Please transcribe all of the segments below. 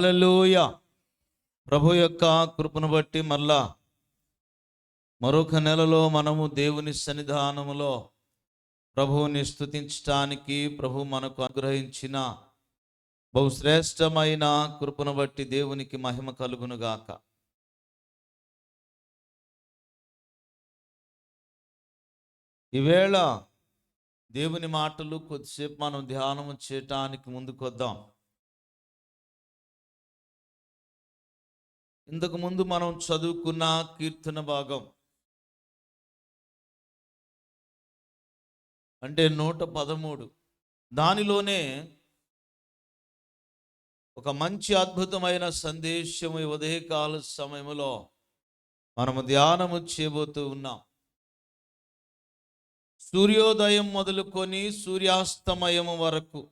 హల్లెలూయా. ప్రభు యొక్క కృపను బట్టి మరొక నెలలో మనము దేవుని సన్నిధానములో ప్రభువుని స్తుతించటానికి ప్రభు మనకు అనుగ్రహించిన బహుశ్రేష్టమైన కృపను బట్టి దేవునికి మహిమ కలుగునుగాక. ఈవేళ దేవుని మాటలు కొద్దిసేపు మనం ధ్యానం చేయటానికి ముందుకొద్దాం. ఇంతకు ముందు మనం చదువుకున్న కీర్తన భాగం అంటే 113, దానిలోనే ఒక మంచి అద్భుతమైన సందేశము ఈ ఉదయకాల సమయంలో మనము ధ్యానము చేయబోతూ ఉన్నాం. సూర్యోదయం మొదలుకొని సూర్యాస్తమయము వరకు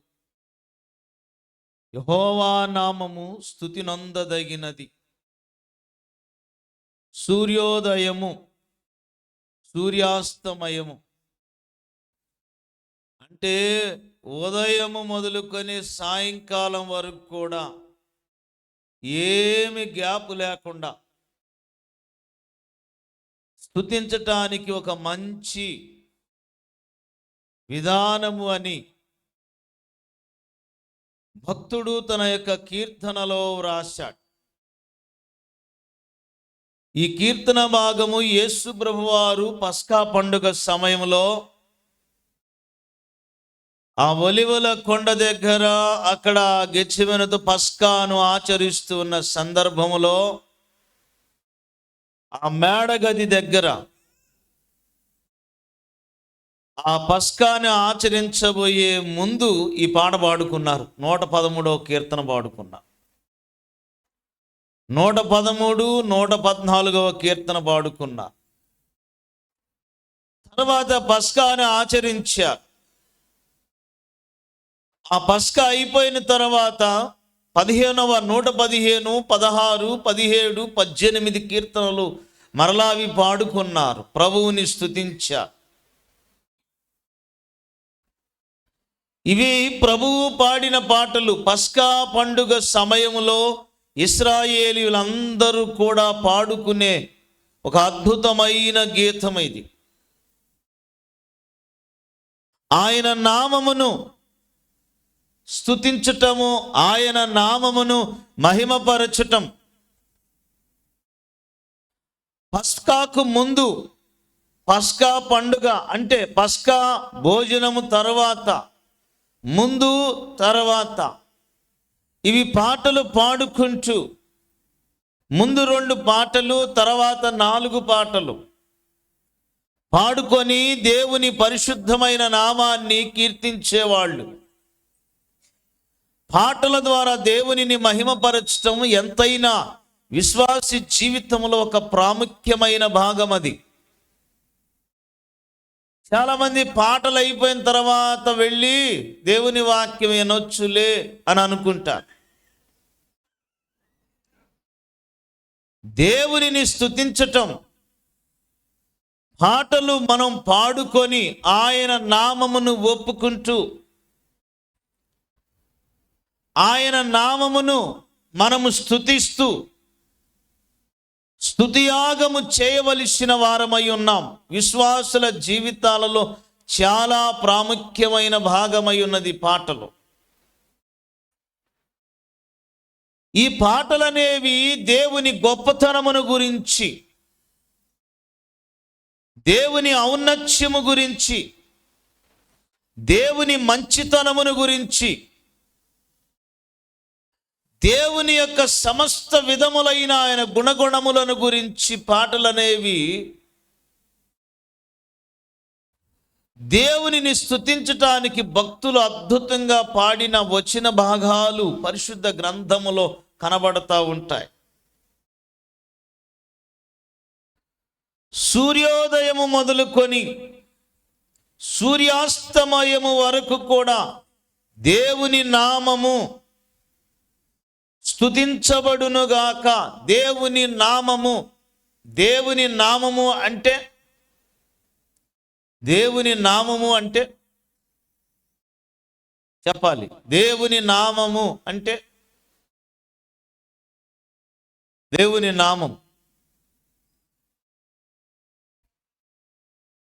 యెహోవా నామము స్తుతి నొందదగినది. సూర్యోదయము, సూర్యాస్తమయము అంటే ఉదయము మొదలుకొని సాయంకాలం వరకు కూడా ఏమి గ్యాప్ లేకుండా స్తుతించటానికి ఒక మంచి విధానము అని భక్తుడు తన యొక్క కీర్తనలో వ్రాశాడు. ఈ కీర్తన భాగము యేసు ప్రభువారు పస్కా పండుగ సమయంలో ఆ ఒలివల కొండ దగ్గర అక్కడ గెత్సేమనెతో పస్కాను ఆచరిస్తూ ఉన్న సందర్భములో ఆ మేడగది దగ్గర ఆ పస్కాను ఆచరించబోయే ముందు ఈ పాట పాడుకున్నారు. 113వ కీర్తన పాడుకున్నారు. 113, 114వ కీర్తన పాడుకున్నారు. తర్వాత పస్కాను ఆచరించారు. ఆ పస్కా అయిపోయిన తర్వాత 115, 16, 17, 18 కీర్తనలు మరలావి పాడుకున్నారు. ప్రభువుని స్తుతించారు. ఇవి ప్రభువు పాడిన పాటలు. పస్కా పండుగ సమయంలో ఇశ్రాయేలీయులందరూ కూడా పాడుకునే ఒక అద్భుతమైన గీతం ఇది. ఆయన నామమును స్తుతించటము, ఆయన నామమును మహిమపరచటం. పస్కాకు ముందు, పస్కా పండుగ అంటే పస్కా భోజనము తర్వాత, ముందు తర్వాత ఇవి పాటలు పాడుకుంటూ ముందు 2 పాటలు, తర్వాత 4 పాటలు పాడుకొని దేవుని పరిశుద్ధమైన నామాన్ని కీర్తించేవాళ్ళు. పాటల ద్వారా దేవునిని మహిమపరచటం ఎంతైనా విశ్వాసి జీవితంలో ఒక ప్రాముఖ్యమైన భాగం. అది చాలామంది పాటలు అయిపోయిన తర్వాత వెళ్ళి దేవుని వాక్యం వినొచ్చులే అని అనుకుంటారు. దేవునిని స్తుతించటం, పాటలు మనం పాడుకొని ఆయన నామమును ఒప్పుకుంటూ ఆయన నామమును మనము స్తుతిస్తూ స్తుతియాగము చేయవలసిన వారమై ఉన్నాం. విశ్వాసుల జీవితాలలో చాలా ప్రాముఖ్యమైన భాగమై ఉన్నది పాటలు. ఈ పాటలనేవి దేవుని గొప్పతనమును గురించి, దేవుని ఔన్నత్యము గురించి, దేవుని మంచితనమును గురించి, దేవుని యొక్క సమస్త విధములైన ఆయన గుణగుణములను గురించి పాటలనేవి దేవునిని స్తుతించటానికి భక్తులు అద్భుతంగా పాడిన వచన భాగాలు పరిశుద్ధ గ్రంథములో కనబడతా ఉంటాయి. సూర్యోదయము మొదలుకొని సూర్యాస్తమయము వరకు కూడా దేవుని నామము స్తుతించబడునుగాక. దేవుని నామము, దేవుని నామము అంటే, దేవుని నామము అంటే చెప్పాలి. దేవుని నామము అంటే దేవుని నామం.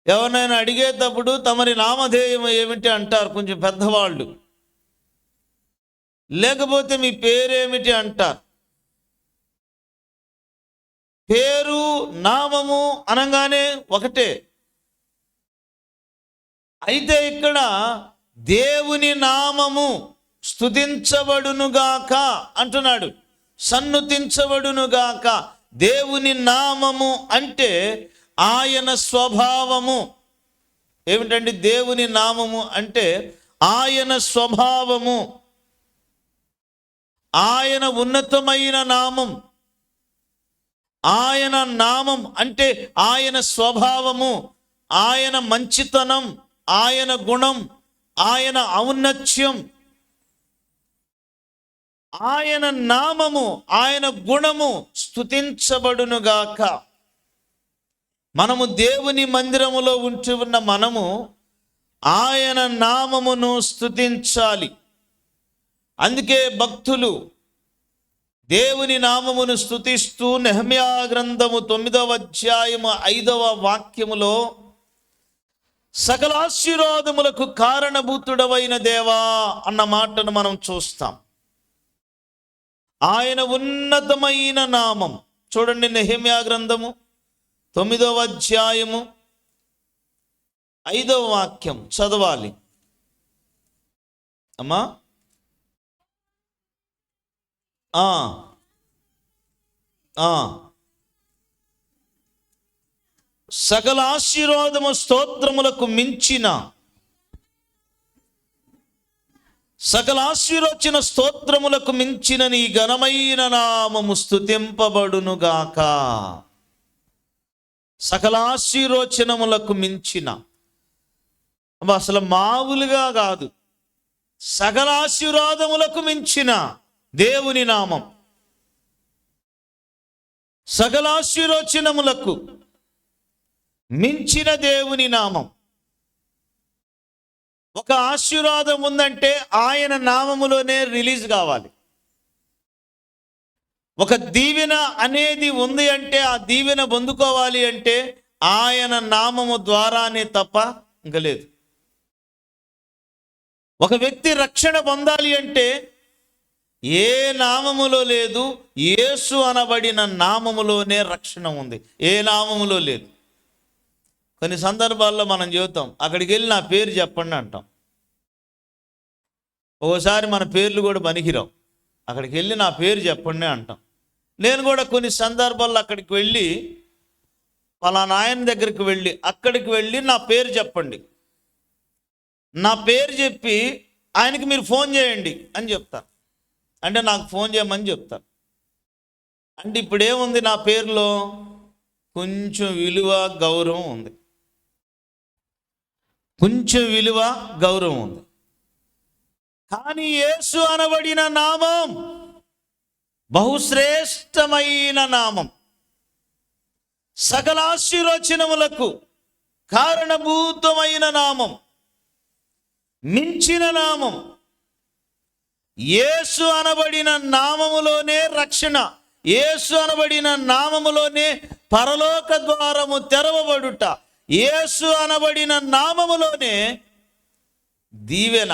ఎవరినైనా అడిగేటప్పుడు తమరి నామధేయం ఏమిటి అంటారు కొంచెం పెద్దవాళ్ళు, లేకపోతే మీ పేరేమిటి అంటారు. పేరు నామము అనగానే ఒకటే. అయితే ఇక్కడ దేవుని నామము స్తుతించబడునుగాక అంటున్నాడు, సన్నుతించబడునుగాక. దేవుని నామము అంటే ఆయన స్వభావము. ఏమిటండి దేవుని నామము అంటే? ఆయన స్వభావము, ఆయన ఉన్నతమైన నామం. ఆయన నామం అంటే ఆయన స్వభావము, ఆయన మంచితనం, ఆయన గుణం, ఆయన ఔన్నత్యం, ఆయన నామము, ఆయన గుణము స్తుతించబడునుగాక. మనము దేవుని మందిరములో ఉంటూ ఉన్న మనము ఆయన నామమును స్తుతించాలి. అందుకే భక్తులు దేవుని నామమును స్తుతిస్తూ నెహెమ్యా గ్రంథము 9వ అధ్యాయము 5వ వాక్యములో సకల ఆశీర్వాదములకు కారణభూతుడవైన దేవా అన్న మాటను మనం చూస్తాం. ఆయన ఉన్నతమైన నామం. చూడండి, నెహెమ్యా గ్రంథము 9వ అధ్యాయము 5వ వాక్యం చదవాలి అమ్మా. సకల ఆశీర్వాదము స్తోత్రములకు మించిన, సకల ఆశీర్వచన స్తోత్రములకు మించిన నీ ఘనమైన నామము స్తుతింపబడునుగాక. సకల ఆశీర్వచనములకు మించిన, అసలు మామూలుగా కాదు, సకల ఆశీర్వాదములకు మించిన దేవుని నామం. సకల ఆశీర్వచనములకు మించిన దేవుని నామం. ఒక ఆశీర్వాదం ఉందంటే ఆయన నామములోనే రిలీజ్ కావాలి. ఒక దీవెన అనేది ఉంది అంటే ఆ దీవెన పొందుకోవాలి అంటే ఆయన నామము ద్వారానే తప్ప ఇంక లేదు. ఒక వ్యక్తి రక్షణ పొందాలి అంటే ఏ నామములో లేదు, యేసు అనబడిన నామములోనే రక్షణ ఉంది, ఏ నామములో లేదు. కొన్ని సందర్భాల్లో మనం చెబుతాం, అక్కడికి వెళ్ళి నా పేరు చెప్పండి అంటాం. ఓసారి మన పేర్లు కూడా పనికిరావు, అక్కడికి వెళ్ళి నా పేరు చెప్పండి అంటాం. నేను కూడా కొన్ని సందర్భాల్లో అక్కడికి వెళ్ళి, పలానా ఆయన దగ్గరికి వెళ్ళి, అక్కడికి వెళ్ళి నా పేరు చెప్పండి, నా పేరు చెప్పి ఆయనకి మీరు ఫోన్ చేయండి అని చెప్తాను. అంటే నాకు ఫోన్ చేయమని చెప్తాను. అంటే ఇప్పుడు ఏముంది నా పేరులో? కొంచెం విలువ గౌరవం ఉంది, కొంచెం విలువ గౌరవం ఉంది. కానీ యేసు అనబడిన నామం బహుశ్రేష్టమైన నామం, సకల ఆశీర్వచనములకు కారణభూతమైన నామం, మించిన నామం. యేసు అనబడిన నామములోనే రక్షణ, యేసు అనబడిన నామములోనే పరలోక ద్వారము తెరవబడుట, యేసు అనబడిన నామములోనే దీవెన,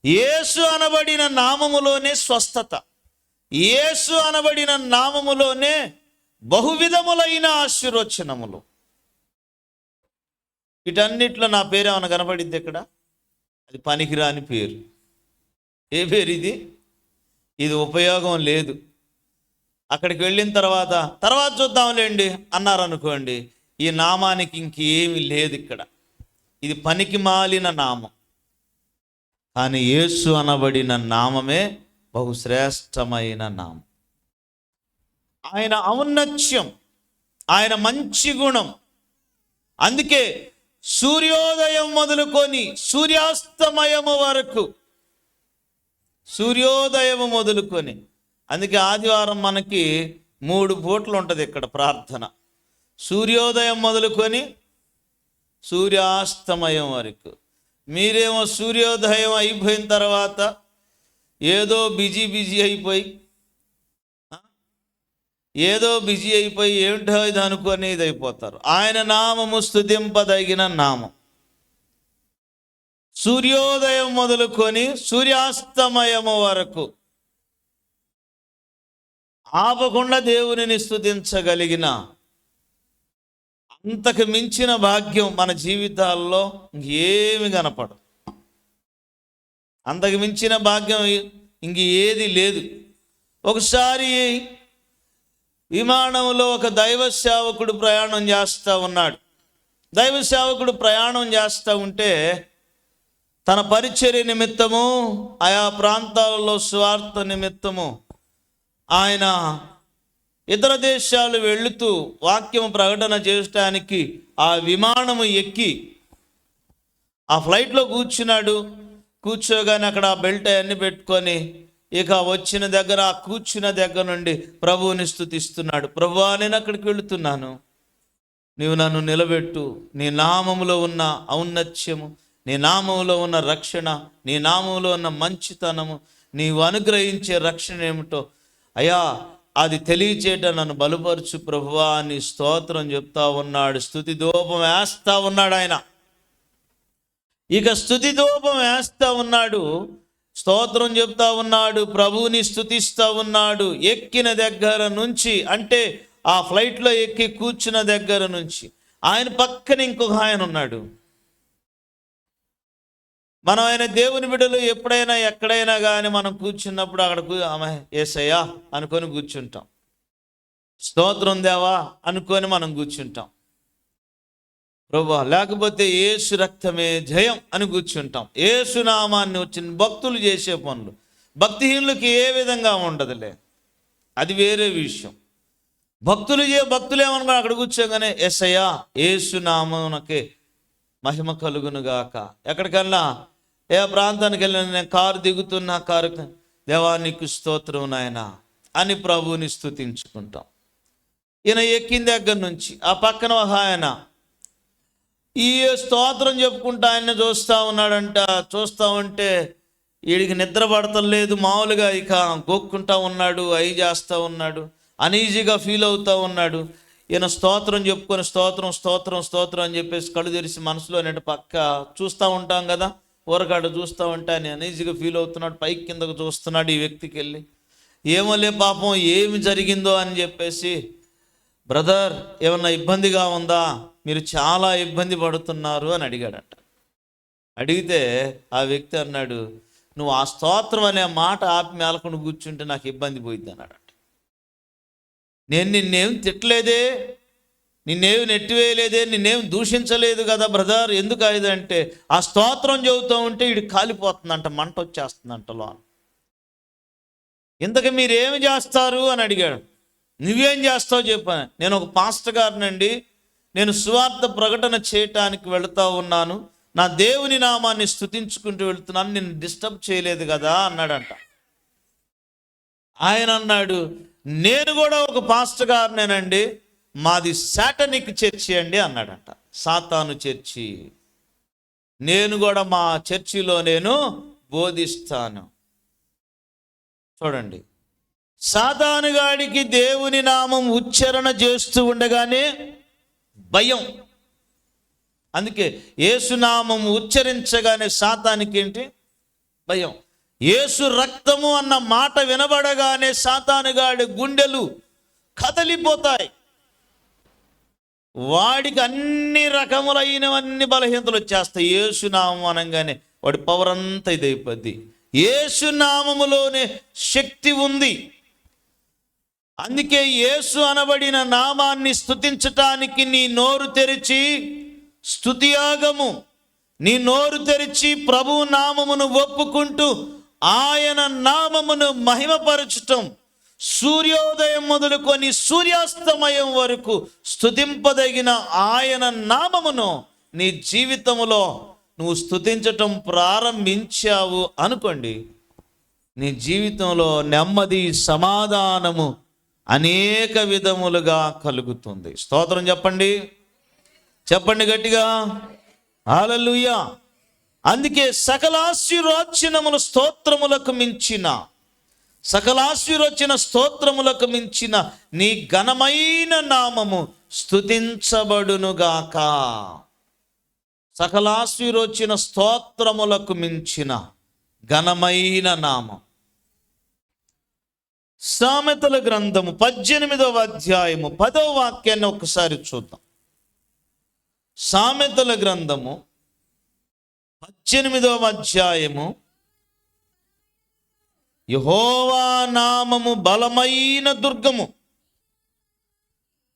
యేసు అనబడిన నామములోనే స్వస్థత, యేసు అనబడిన నామములోనే బహువిధములైన ఆశీర్వచనములు. వీటన్నిటిలో నా పేరు ఏమైనా కనబడిద్ది ఇక్కడ? అది పనికిరాని పేరు. ఏ పేరు ఇది? ఇది ఉపయోగం లేదు. అక్కడికి వెళ్ళిన తర్వాత చూద్దాంలేండి అన్నారనుకోండి, ఈ నామానికి ఇంకేమీ లేదు ఇక్కడ, ఇది పనికి మాలిన నామం. కానీ యేసు అనబడిన నామమే బహుశ్రేష్టమైన నామం. ఆయన ఔన్నత్యం, ఆయన మంచి గుణం. అందుకే సూర్యోదయం మొదలుకొని సూర్యాస్తమయము వరకు, సూర్యోదయము మొదలుకొని, అందుకే ఆదివారం మనకి 3 పూటలు ఉంటుంది ఇక్కడ ప్రార్థన. సూర్యోదయం మొదలుకొని సూర్యాస్తమయం వరకు. మీరేమో సూర్యోదయం అయిపోయిన తర్వాత ఏదో బిజీ అయిపోయి ఏదో బిజీ అయిపోయి ఏమిటో ఇది అనుకొని ఇది అయిపోతారు. ఆయన నామము స్తుతింపదగిన నామం. సూర్యోదయం మొదలుకొని సూర్యాస్తమయము వరకు ఆపకుండా దేవునిని స్తుతించగలిగిన అంతకు మించిన భాగ్యం మన జీవితాల్లో ఏమి కనపడదు. అంతకు మించిన భాగ్యం ఇంక ఏది లేదు. ఒకసారి విమానంలో ఒక దైవ సేవకుడు ప్రయాణం చేస్తూ ఉన్నాడు. దైవ సేవకుడు ప్రయాణం చేస్తూ ఉంటే తన పరిచర్య నిమిత్తము ఆయా ప్రాంతాలలో స్వార్థ నిమిత్తము ఆయన ఇతర దేశాలు వెళుతూ వాక్యం ప్రకటన చేయడానికి ఆ విమానము ఎక్కి ఆ ఫ్లైట్లో కూర్చున్నాడు. కూర్చోగానే అక్కడ ఆ బెల్ట్ అవన్నీ పెట్టుకొని ఇక వచ్చిన దగ్గర ఆ కూర్చున్న దగ్గర నుండి ప్రభువుని స్తుతిస్తున్నాడు. ప్రభువా, నేను అక్కడికి వెళుతున్నాను, నీవు నన్ను నిలబెట్టు. నీ నామములో ఉన్న ఔన్నత్యము, నీ నామములో ఉన్న రక్షణ, నీ నామములో ఉన్న మంచితనము, నీవు అనుగ్రహించే రక్షణ ఏమిటో అయ్యా అది తెలియచేయట నన్ను బలపరచు ప్రభువా అని స్తోత్రం చెప్తా ఉన్నాడు. స్తుతి ధూపం వేస్తా ఉన్నాడు ఆయన. ఇక స్తుతి ధూపం వేస్తా ఉన్నాడు, స్తోత్రం చెప్తా ఉన్నాడు, ప్రభువుని స్తుతిస్తూ ఉన్నాడు. ఎక్కిన దగ్గర నుంచి, అంటే ఆ ఫ్లైట్లో ఎక్కి కూర్చున్న దగ్గర నుంచి ఆయన పక్కన ఇంకొక ఆయన ఉన్నాడు. మనం ఆయన దేవుని బిడ్డలు ఎప్పుడైనా ఎక్కడైనా కానీ మనం కూర్చున్నప్పుడు అక్కడ ఆమె యేసయ్యా అనుకొని కూర్చుంటాం. స్తోత్రం దేవా అనుకొని మనం కూర్చుంటాం. ప్రభువా, లేకపోతే యేసు రక్తమే జయం అని కూర్చుంటాం. యేసు నామాన్ని వచ్చిన భక్తులు చేసే పనులు భక్తిహీనులకి ఏ విధంగా ఉండదులే, అది వేరే విషయం. భక్తులేమనుకో అక్కడ కూర్చోగానే యేసయ్యా యేసు నామమునకే మహిమ కలుగునుగాక. ఎక్కడికన్నా ఏ ప్రాంతానికి వెళ్ళిన నేను కారు దిగుతున్నా, కారు దేవా నీకు స్తోత్రం నాయన అని ప్రభువుని స్తుతించుకుంటాం. ఈయన ఎక్కిన దగ్గర నుంచి ఆ పక్కన ఒక ఆయన ఈ స్తోత్రం చెప్పుకుంటా ఆయన చూస్తూ ఉన్నాడంట. చూస్తూ ఉంటే వీడికి నిద్ర పడతలేదు, మామూలుగా ఇక గోక్కుంటా ఉన్నాడు, అయి చేస్తూ ఉన్నాడు, అనీజీగా ఫీల్ అవుతూ ఉన్నాడు. ఈయన స్తోత్రం చెప్పుకొని స్తోత్రం స్తోత్రం స్తోత్రం అని చెప్పేసి కళ్ళు తెరిచి మనసులో నేను పక్క చూస్తూ ఉంటాం కదా, ఊరగాడు చూస్తూ ఉంటా అని అనీజీగా ఫీల్ అవుతున్నాడు. పైకి కిందకు చూస్తున్నాడు ఈ వ్యక్తికి వెళ్ళి. ఏమోలే పాపం ఏమి జరిగిందో అని చెప్పేసి, బ్రదర్ ఏమన్నా ఇబ్బందిగా ఉందా, మీరు చాలా ఇబ్బంది పడుతున్నారు అని అడిగాడట. అడిగితే ఆ వ్యక్తి అన్నాడు, నువ్వు ఆ స్తోత్రం అనే మాట ఆపి మేలకుండా కూర్చుంటే నాకు ఇబ్బంది పోయిద్ది అన్నాడట. నేను నిన్నేం తిట్టలేదే, నిన్నేమి నెట్టివేయలేదే, నిన్నేం దూషించలేదు కదా బ్రదర్, ఎందుకు అయిందంటే ఆ స్తోత్రం చెబుతూ ఉంటే వీడు కాలిపోతుందంట, మంట వచ్చేస్తుందంట లోన. ఇంతకు మీరేమి చేస్తారు అని అడిగాడు. నువ్వేం చేస్తావు చెప్పాను. నేను ఒక పాస్టర్ గారినండి, నేను సువార్త ప్రకటన చేయటానికి వెళుతూ ఉన్నాను, నా దేవుని నామాన్ని స్తుతించుకుంటూ వెళుతున్నాను, నేను డిస్టర్బ్ చేయలేదు కదా అన్నాడంట. ఆయన అన్నాడు, నేను కూడా ఒక పాస్టర్ గారినేనండి, మాది సాటనిక్ చర్చి అండి అన్నాడంట. సాతాను చర్చి. నేను కూడా మా చర్చిలో నేను బోధిస్తాను. చూడండి, సాతానుగాడికి దేవుని నామం ఉచ్చారణ చేస్తూ ఉండగానే భయం. అందుకే యేసునామం ఉచ్చరించగానే సాతానికి ఏంటి భయం. యేసు రక్తము అన్న మాట వినబడగానే సాతానుగాడి గుండెలు కదలిపోతాయి. వాడికి అన్ని రకములైనవన్నీ బలహీనతలు వచ్చేస్తాయి. యేసునామం అనగానే వాడి పవర్ అంతా ఇదైపోద్ది. యేసునామములోనే శక్తి ఉంది. అందుకే యేసు అనబడిన నామాన్ని స్తుతించటానికి నీ నోరు తెరిచి స్తుతియాగము, నీ నోరు తెరిచి ప్రభువు నామమును ఒప్పుకుంటూ ఆయన నామమును మహిమపరచటం, సూర్యోదయం మొదలుకొని సూర్యాస్తమయం వరకు స్తుతింపదగిన ఆయన నామమును నీ జీవితంలో నువ్వు స్తుతించటం ప్రారంభించావు అనుకోండి, నీ జీవితంలో నెమ్మది సమాధానము అనేక విధములుగా కలుగుతుంది. స్తోత్రం చెప్పండి, చెప్పండి గట్టిగా హల్లెలూయా. అందుకే సకల ఆశీర్వచనములు స్తోత్రములకు మించిన సకలాశీర్వచన స్తోత్రములకు మించిన నీ ఘనమైన నామము స్తుతించబడునుగాక. సకలాశీర్వచన స్తోత్రములకు మించిన ఘనమైన నామం. సామెతల గ్రంథము 18వ అధ్యాయము 10వ వాక్యాన్ని ఒకసారి చూద్దాం. సామెతల గ్రంథము 18వ అధ్యాయము. యెహోవా నామము బలమైన దుర్గము,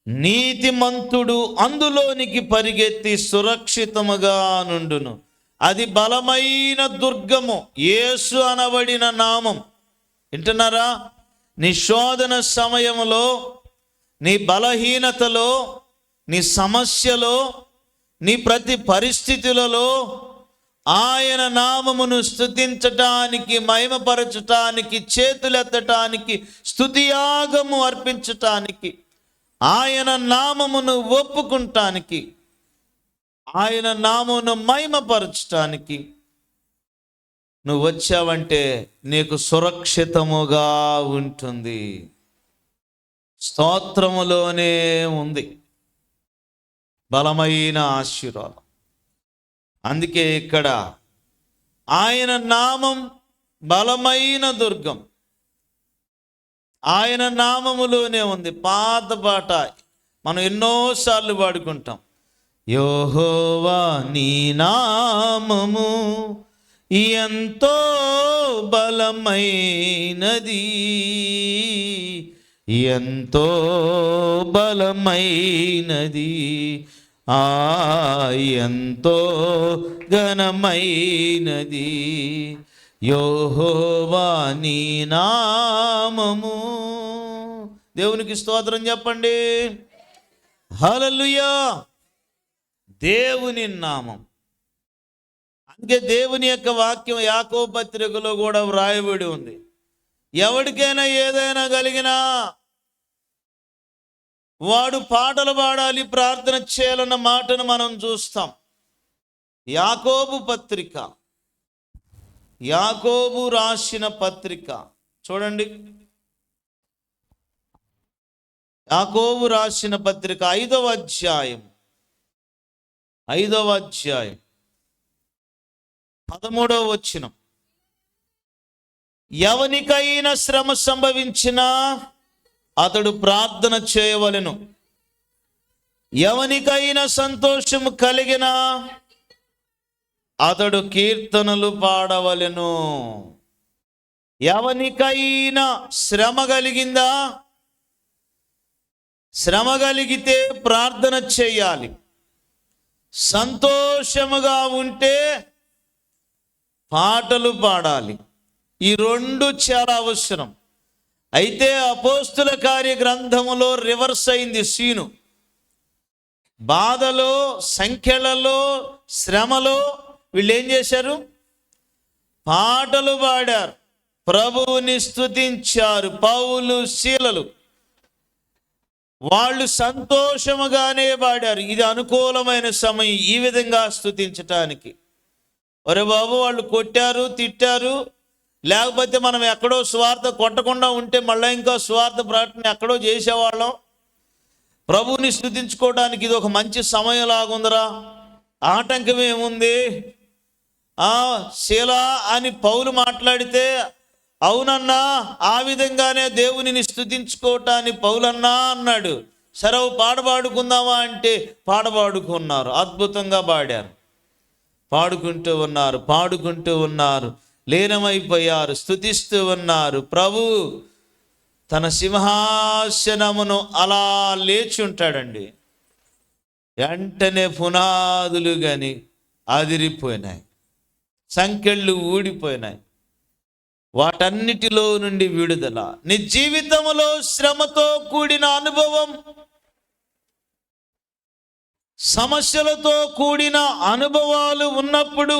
నీతిమంతుడు అందులోనికి పరిగెత్తి సురక్షితముగా నుండును. అది బలమైన దుర్గము, యేసు అనబడిన నామం. వింటున్నారా? నీ శోధన సమయంలో, నీ బలహీనతలో, నీ సమస్యలో, నీ ప్రతి పరిస్థితులలో ఆయన నామమును స్తుతించటానికి, మహిమపరచటానికి, చేతులెత్తటానికి, స్తుతియాగము అర్పించటానికి, ఆయన నామమును ఒప్పుకుంటానికి, ఆయన నామమును మహిమపరచటానికి నువ్వు వచ్చావంటే నీకు సురక్షితముగా ఉంటుంది. స్తోత్రములోనే ఉంది బలమైన ఆశీర్వాదం. అందుకే ఇక్కడ ఆయన నామం బలమైన దుర్గం, ఆయన నామములోనే ఉంది. పాత పాట మనం ఎన్నోసార్లు పాడుకుంటాం. యెహోవా నీ నామము ఎంతో బలమైనది, ఎంతో బలమైనది, ఎంతో ఘనమైనది యెహోవా నీ నామము. దేవునికి స్తోత్రం చెప్పండి. హల్లెలూయా. దేవుని నామం. అందుకే దేవుని యొక్క వాక్యం యాకోబు పత్రికలో కూడా వ్రాయబడి ఉంది. ఎవరికైనా ఏదైనా కలిగినా వాడు పాటలు పాడాలి, ప్రార్థన చేయాలన్న మాటను మనం చూస్తాం. యాకోబు పత్రిక, యాకోబు రాసిన పత్రిక చూడండి. యాకోబు రాసిన పత్రిక 5వ అధ్యాయం 13వ వచనం. ఎవనికైనా శ్రమ సంభవించినా అతడు ప్రార్థన చేయవలెను, ఎవనికైనా సంతోషము కలిగినా అతడు కీర్తనలు పాడవలెను. ఎవనికైనా శ్రమ కలిగిందా? శ్రమ కలిగితే ప్రార్థన చేయాలి. సంతోషముగా ఉంటే పాటలు పాడాలి. ఈ రెండు చాలా అవసరం. అయితే అపోస్తుల కార్య గ్రంథములో రివర్స్ అయింది సీను. బాధలో, సంఖ్యలలో, శ్రమలో వీళ్ళు ఏం చేశారు? పాటలు పాడారు, ప్రభువుని స్తుతించారు. పౌలు, శీలలు వాళ్ళు సంతోషముగానే పాడారు. ఇది అనుకూలమైన సమయం ఈ విధంగా స్తుతించటానికి. ఒరే బాబు, వాళ్ళు కొట్టారు, తిట్టారు, లేకపోతే మనం ఎక్కడో స్వార్థ కొట్టకుండా ఉంటే మళ్ళీ ఇంకా స్వార్థ ప్రకటన ఎక్కడో చేసేవాళ్ళం. ప్రభువుని స్తుతించుకోవడానికి ఇది ఒక మంచి సమయం లాగుందిరా, ఆటంకం ఏముంది? శీలా అని పౌలు మాట్లాడితే, అవునన్నా ఆ విధంగానే దేవునిని స్తుతించుకోవటాన్ని పౌలన్నా అన్నాడు. సరే పాడబాడుకుందామా అంటే పాడబాడుకున్నారు, అద్భుతంగా పాడారు, పాడుకుంటూ ఉన్నారు, లీనమైపోయారు, స్తుతిస్తూ ఉన్నారు. ప్రభు తన సింహాసనమును అలా లేచి ఉంటాడండి. వెంటనే పునాదులు కానీ అదిరిపోయినాయి, సంకెళ్ళు ఊడిపోయినాయి. వాటన్నిటిలో నుండి విడుదల. నీ జీవితంలో శ్రమతో కూడిన అనుభవం, సమస్యలతో కూడిన అనుభవాలు ఉన్నప్పుడు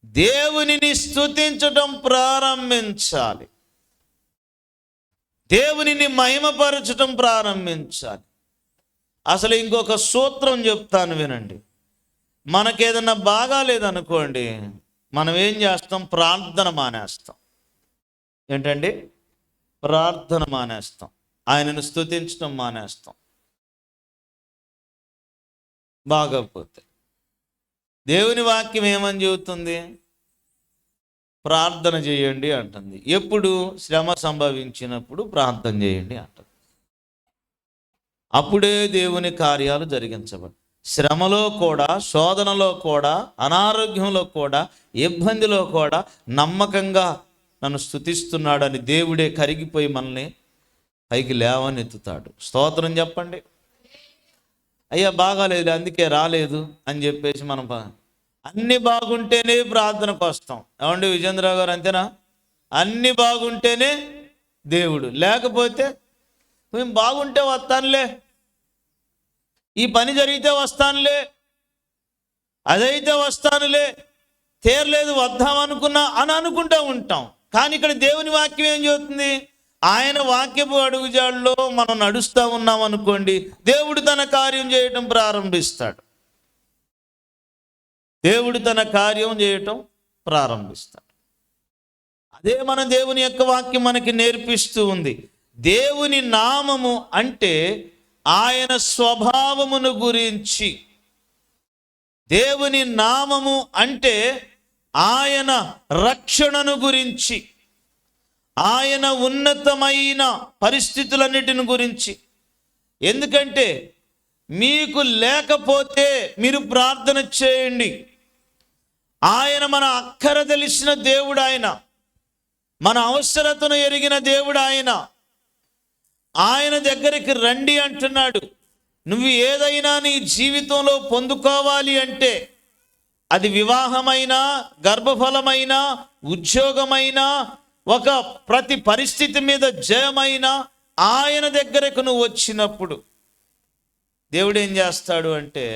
దేవునిని స్తుతించటం ప్రారంభించాలి, దేవునిని మహిమపరచటం ప్రారంభించాలి. అసలు ఇంకొక సూత్రం చెప్తాను వినండి. మనకేదన్నా బాగాలేదనుకోండి, మనం ఏం చేస్తాం? ప్రార్థన మానేస్తాం. ఏంటండి? ప్రార్థన మానేస్తాం, ఆయనను స్తుతించడం మానేస్తాం. బాగోకపోతే దేవుని వాక్యం ఏమని చెబుతుంది? ప్రార్థన చేయండి అంటుంది. ఎప్పుడు? శ్రమ సంభవించినప్పుడు ప్రార్థన చేయండి అంటుంది. అప్పుడే దేవుని కార్యాలు జరిగించబడి, శ్రమలో కూడా, శోధనలో కూడా, అనారోగ్యంలో కూడా, ఇబ్బందిలో కూడా నమ్మకంగా నన్ను స్తుతిస్తున్నాడని దేవుడే కరిగిపోయి మనల్ని పైకి లేవనెత్తుతాడు. స్తోత్రం చెప్పండి. అయ్యా బాగాలేదు అందుకే రాలేదు అని చెప్పేసి మనం అన్నీ బాగుంటేనే ప్రార్థనకు వస్తాం. ఏమండి విజేంద్రరావు గారు, అంతేనా? అన్నీ బాగుంటేనే దేవుడు, లేకపోతే మేము బాగుంటే వస్తానులే, ఈ పని జరిగితే వస్తానులే, అదైతే వస్తానులే, తీరలేదు వద్దామనుకున్నా అని అనుకుంటూ ఉంటాం. కానీ ఇక్కడ దేవుని వాక్యం ఏం చెబుతుంది? ఆయన వాక్యపు అడుగుజాడలో మనం నడుస్తూ ఉన్నాం అనుకోండి, దేవుడు తన కార్యం చేయటం ప్రారంభిస్తాడు. దేవుడు తన కార్యం చేయటం ప్రారంభిస్తాడు. అదే మన దేవుని యొక్క వాక్యం మనకి నేర్పిస్తూ ఉంది. దేవుని నామము అంటే ఆయన స్వభావమును గురించి, దేవుని నామము అంటే ఆయన రక్షణను గురించి, ఆయన ఉన్నతమైన పరిస్థితులన్నిటిని గురించి. ఎందుకంటే మీకు లేకపోతే మీరు ప్రార్థన చేయండి. ఆయన మన అక్కర తెలిసిన దేవుడు, ఆయన మన అవసరతను ఎరిగిన దేవుడు. ఆయన దగ్గరికి రండి అంటున్నాడు. నువ్వు ఏదైనా నీ జీవితంలో పొందుకోవాలి అంటే, అది వివాహమైనా, గర్భఫలమైనా, ఉద్యోగమైనా, ఒక ప్రతి పరిస్థితి మీద జయమైనా ఆయన దగ్గరకు నువ్వు వచ్చినప్పుడు దేవుడు ఏం చేస్తాడు అంటే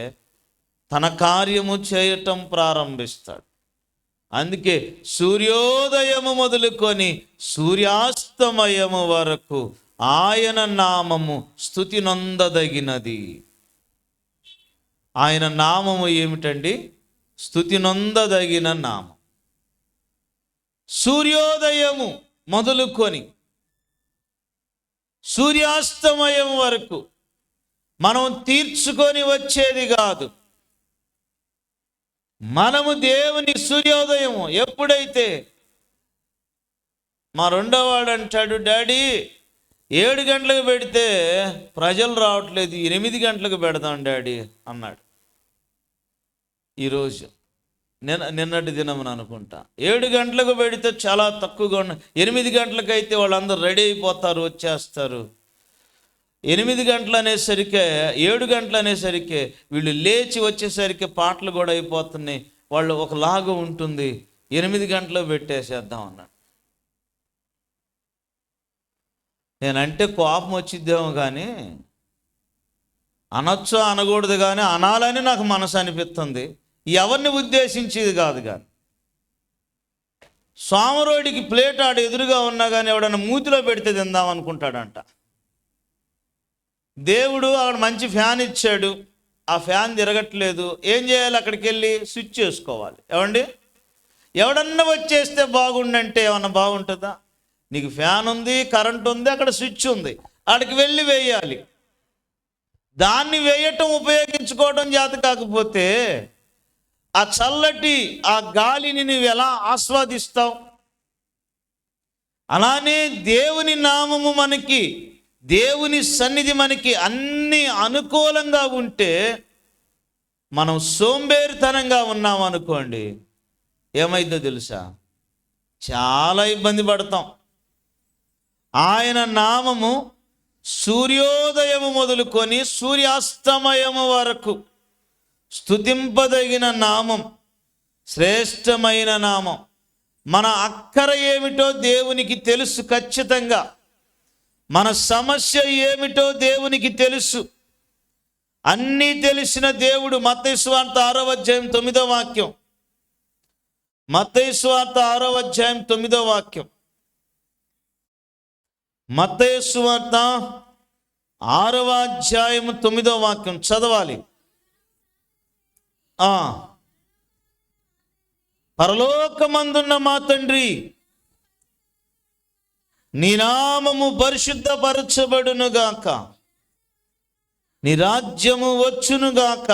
తన కార్యము చేయటం ప్రారంభిస్తాడు. అందుకే సూర్యోదయము మొదలుకొని సూర్యాస్తమయము వరకు ఆయన నామము స్తుతి నొందదగినది. ఆయన నామము ఏమిటండి? స్తుతి నొందదగిన నామం. సూర్యోదయము మొదలుకొని సూర్యాస్తమయం వరకు మనం తీర్చుకొని వచ్చేది కాదు. మనము దేవుని సూర్యోదయము ఎప్పుడైతే, మా రెండోవాడు అంటాడు, డాడీ 7 గంటలకు పెడితే ప్రజలు రావట్లేదు, 8 గంటలకు పెడదాం డాడీ అన్నాడు. ఈరోజు నిన్నటి దినమున అనుకుంటా 7 గంటలకు పెడితే చాలా తక్కువగా ఉన్న, 8 గంటలకైతే వాళ్ళందరూ రెడీ అయిపోతారు, వచ్చేస్తారు. 8 గంటలు అనేసరికి, 7 గంటలు అనేసరికి వీళ్ళు లేచి వచ్చేసరికి పాటలు కూడా అయిపోతున్నాయి. వాళ్ళు ఒకలాగా ఉంటుంది, 8 గంటలు పెట్టేసేద్దాం అన్నాడు. నేనంటే కోపం వచ్చిద్దేమో కానీ, అనొచ్చో అనకూడదు కానీ అనాలని నాకు మనసు అనిపిస్తుంది. ఎవరిని ఉద్దేశించేది కాదు. కానీ సోమరోడికి ప్లేట్ ఆడ ఎదురుగా ఉన్నా కానీ ఎవడన్నా మూతిలో పెడితే తిందాం అనుకుంటాడంట. దేవుడు అక్కడ మంచి ఫ్యాన్ ఇచ్చాడు, ఆ ఫ్యాన్ తిరగట్లేదు. ఏం చేయాలి? అక్కడికి వెళ్ళి స్విచ్ చేసుకోవాలి. ఏమండి, ఎవడన్నా వచ్చేస్తే బాగుండంటే ఏమన్నా బాగుంటుందా? నీకు ఫ్యాన్ ఉంది, కరెంట్ ఉంది, అక్కడ స్విచ్ ఉంది, అక్కడికి వెళ్ళి వేయాలి. దాన్ని వేయటం ఉపయోగించుకోవడం చేత కాకపోతే ఆ చల్లటి ఆ గాలిని నువ్వు ఎలా ఆస్వాదిస్తావు? అలానే దేవుని నామము మనకి, దేవుని సన్నిధి మనకి అన్ని అనుకూలంగా ఉంటే, మనం సోంబేరితనంగా ఉన్నాం అనుకోండి, ఏమైందో తెలుసా? చాలా ఇబ్బంది పడతాం. ఆయన నామము సూర్యోదయము మొదలుకొని సూర్యాస్తమయము వరకు స్తుతింపదగిన నామం, శ్రేష్టమైన నామం. మన అక్కర ఏమిటో దేవునికి తెలుసు ఖచ్చితంగా. మన సమస్య ఏమిటో దేవునికి తెలుసు. అన్నీ తెలిసిన దేవుడు. మత్తయి సువార్త 6వ అధ్యాయం 9వ వాక్యం. మత్తయి సువార్త 6వ అధ్యాయం 9వ వాక్యం. మత్తయి సువార్త 6వ అధ్యాయం 9వ వాక్యం చదవాలి. పరలోకమందున్న మా తండ్రి, నీ నామము పరిశుద్ధపరచబడునుగాక, నీ రాజ్యము వచ్చునుగాక.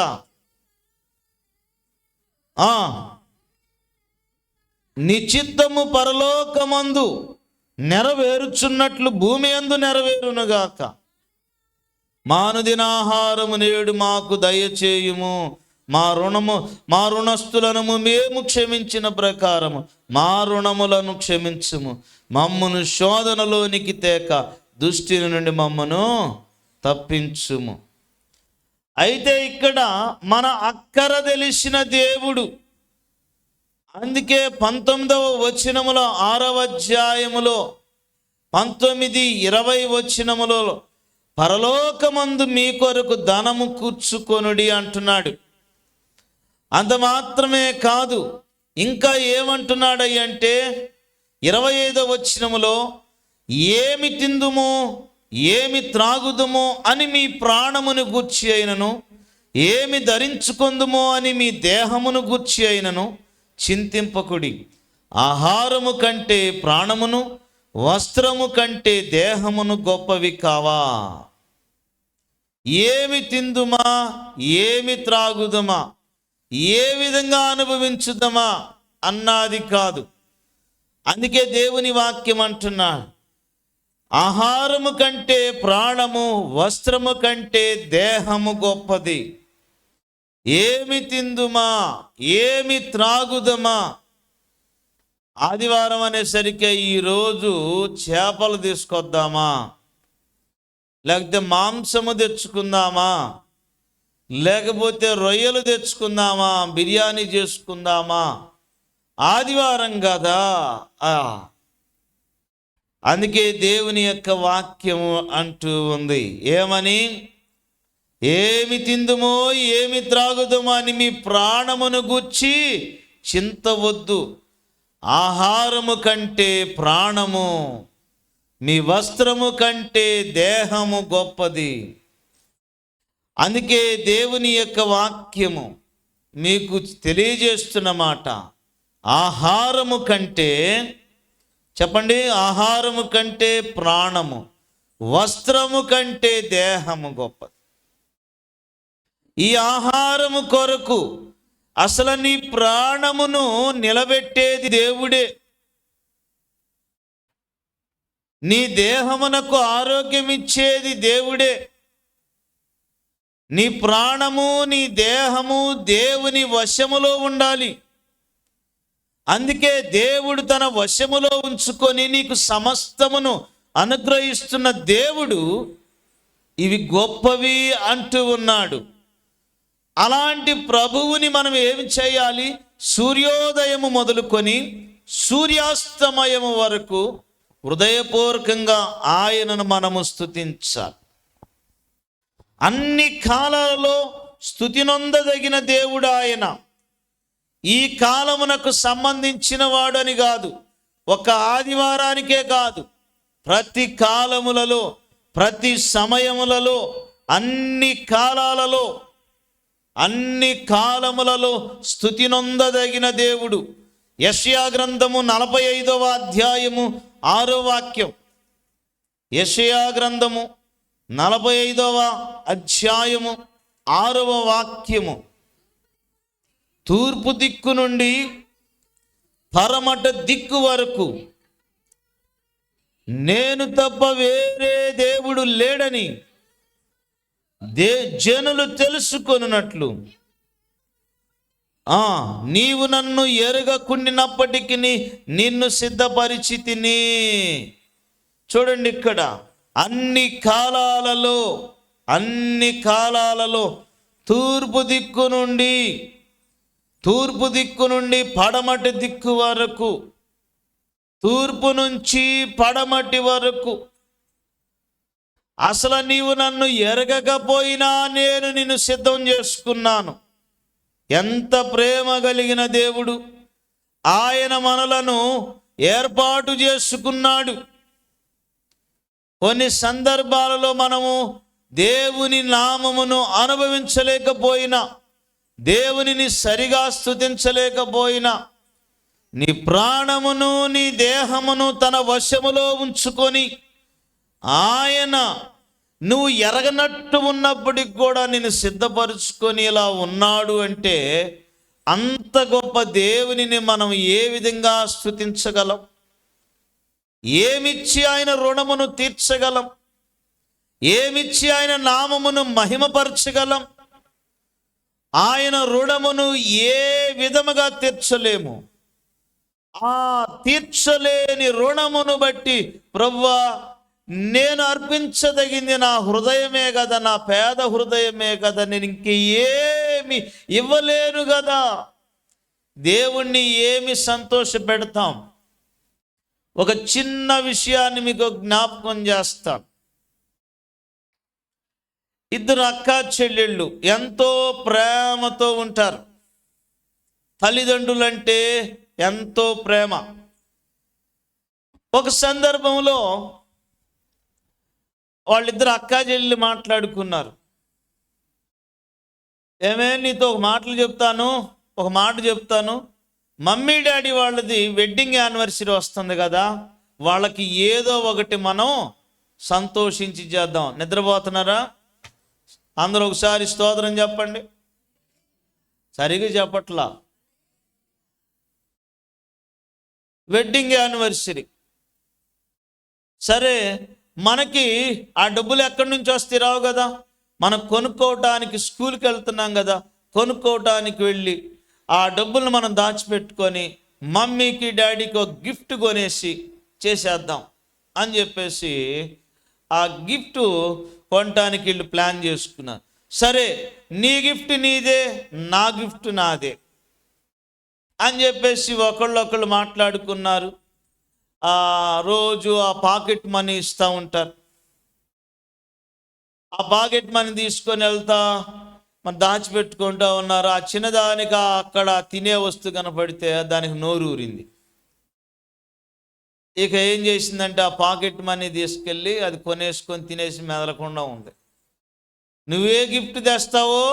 నీ చిత్తము పరలోకమందు నెరవేరుచున్నట్లు భూమి యందు నెరవేరునుగాక. మా అనుదినాహారము నేడు మాకు దయచేయుము, మా రుణస్థులను మేము క్షమించిన ప్రకారము మా రుణములను క్షమించుము. మమ్మను శోధనలోనికి తేక దుష్టి నుండి మమ్మను తప్పించుము. అయితే ఇక్కడ మన అక్కర తెలిసిన దేవుడు, అందుకే 19వ వచనములో 6వ అధ్యాయములో 19-20 వచనములో పరలోకమందు మీ కొరకు ధనము కూర్చుకొనుడి అంటున్నాడు. అంత మాత్రమే కాదు, ఇంకా ఏమంటున్నాడంటే 25వ వచనములో ఏమి తిందుము ఏమి త్రాగుదుమో అని మీ ప్రాణమును గూర్చి అయినను, ఏమి ధరించుకొందుమో అని మీ దేహమును గూర్చి అయినను చింతింపకుడి. ఆహారము కంటే ప్రాణమును, వస్త్రము కంటే దేహమును గొప్పవి కావా? ఏమి తిందుమా, ఏమి త్రాగుదమా, ఏ విధంగా అనుభవించుదమా అన్నది కాదు. అందుకే దేవుని వాక్యం అంటున్నాడు, ఆహారము కంటే ప్రాణము, వస్త్రము కంటే దేహము గొప్పది. ఏమి తిందుమా, ఏమి త్రాగుదమా. ఆదివారం అనేసరికి ఈరోజు చేపలు తీసుకొద్దామా, లేకపోతే మాంసము తెచ్చుకుందామా, లేకపోతే రొయ్యలు తెచ్చుకుందామా, బిర్యానీ చేసుకుందామా, ఆదివారం కదా. అందుకే దేవుని యొక్క వాక్యము అంటూ ఉంది, ఏమని? ఏమి తిందుమో ఏమి త్రాగుదమో అని మీ ప్రాణమును గూర్చి చింతవద్దు. ఆహారము కంటే ప్రాణము, మీ వస్త్రము కంటే దేహము గొప్పది. అందుకే దేవుని యొక్క వాక్యము మీకు తెలియజేస్తున్న మాట, ఆహారము కంటే, చెప్పండి, ఆహారము కంటే ప్రాణము, వస్త్రము కంటే దేహము గొప్పది. ఈ ఆహారము కొరకు అసలు నీ ప్రాణమును నిలబెట్టేది దేవుడే. నీ దేహమునకు ఆరోగ్యం ఇచ్చేది దేవుడే. నీ ప్రాణము, నీ దేహము దేవుని వశములో ఉండాలి. అందుకే దేవుడు తన వశములో ఉంచుకొని నీకు సమస్తమును అనుగ్రహిస్తున్న దేవుడు ఇవి గొప్పవి అంటూ ఉన్నాడు. అలాంటి ప్రభువుని మనం ఏమి చేయాలి? సూర్యోదయము మొదలుకొని సూర్యాస్తమయము వరకు హృదయపూర్వకంగా ఆయనను మనము స్తుతించాలి. అన్ని కాలాలలో స్తుతి నొందదగిన దేవుడు ఆయన. ఈ కాలమునకు సంబంధించిన వాడని కాదు, ఒక ఆదివారానికే కాదు, ప్రతి కాలములలో, ప్రతి సమయములలో, అన్ని కాలాలలో, అన్ని కాలములలో స్తుతి నొందదగిన దేవుడు. యెషయా గ్రంథము 45వ అధ్యాయము 6వ వాక్యం. యెషయా గ్రంథము 45వ అధ్యాయము 6వ వాక్యము. తూర్పు దిక్కు నుండి పరమట దిక్కు వరకు నేను తప్ప వేరే దేవుడు లేడని జనులు తెలుసుకొనున్నట్లు నీవు నన్ను ఎరగకుండినప్పటికీ నిన్ను సిద్ధపరిచితిని. చూడండి, ఇక్కడ అన్ని కాలాలలో తూర్పు దిక్కు నుండి పడమటి దిక్కు వరకు, తూర్పు నుంచి పడమటి వరకు, అసలు నీవు నన్ను ఎరగకపోయినా నేను నిన్ను సిద్ధం చేసుకున్నాను. ఎంత ప్రేమ కలిగిన దేవుడు! ఆయన మనలను ఏర్పాటు చేసుకున్నాడు. కొన్ని సందర్భాలలో మనము దేవుని నామమును అనుభవించలేకపోయినా, దేవునిని సరిగా స్తుతించలేకపోయినా, నీ ప్రాణమును నీ దేహమును తన వశములో ఉంచుకొని ఆయన నువ్వు ఎరగనట్టు ఉన్నప్పటికి కూడా నేను సిద్ధపరుచుకొని ఇలా ఉన్నాడు అంటే అంత గొప్ప దేవునిని మనం ఏ విధంగా స్తుతించగలం? ఏమిచ్చి ఆయన రుణమును తీర్చగలం? ఏమిచ్చి ఆయన నామమును మహిమపరచగలం? ఆయన రుణమును ఏ విధముగా తీర్చలేము. ఆ తీర్చలేని రుణమును బట్టి ప్రభువా, నేను అర్పించదగింది నా హృదయమే కదా, నా పేద హృదయమే కదా, నేను ఇంకేమి ఇవ్వలేను కదా. దేవుణ్ణి ఏమి సంతోష పెడతాం? ఒక చిన్న విషయాన్ని మీకు జ్ఞాపకం చేస్తాను. ఇద్దరు అక్క చెల్లెళ్ళు ఎంతో ప్రేమతో ఉంటారు. తల్లిదండ్రులంటే ఎంతో ప్రేమ. ఒక సందర్భంలో వాళ్ళిద్దరు అక్క చెల్లెళ్ళు మాట్లాడుకున్నారు. ఏమే, నీతో ఒక మాట చెప్తాను. మమ్మీ డాడీ వాళ్ళది వెడ్డింగ్ యానివర్సరీ వస్తుంది కదా, వాళ్ళకి ఏదో ఒకటి మనం సంతోషించి చేద్దాం. నిద్రపోతున్నారా? అందరూ ఒకసారి స్తోత్రం చెప్పండి. సరిగా చెప్పట్లా. వెడ్డింగ్ యానివర్సరీ సరే, మనకి ఆ డబ్బులు ఎక్కడి నుంచి వస్తే రావు కదా. మనం కొనుక్కోవటానికి స్కూల్కి వెళ్తున్నాం కదా, కొనుక్కోవటానికి వెళ్ళి ఆ డబ్బులను మనం దాచిపెట్టుకొని మమ్మీకి డాడీకి ఒక గిఫ్ట్ కొనేసి చేసేద్దాం అని చెప్పేసి ఆ గిఫ్ట్ కొనటానికి వీళ్ళు ప్లాన్ చేసుకున్నారు. సరే, నీ గిఫ్ట్ నీదే, నా గిఫ్ట్ నాదే అని చెప్పేసి ఒకళ్ళు మాట్లాడుకున్నారు. రోజు ఆ పాకెట్ మనీ ఇస్తూ ఉంటారు. ఆ పాకెట్ మనీ తీసుకొని వెళ్తా మరి దాచిపెట్టుకుంటూ ఉన్నారు. ఆ చిన్నదానికి అక్కడ తినే వస్తువు కనపడితే దానికి నోరు ఊరింది. ఇక ఏం చేసిందంటే ఆ పాకెట్ మనీ తీసుకెళ్ళి అది కొనేసుకొని తినేసి మెదలకుండా ఉంది. నువ్వే గిఫ్ట్ తెస్తావో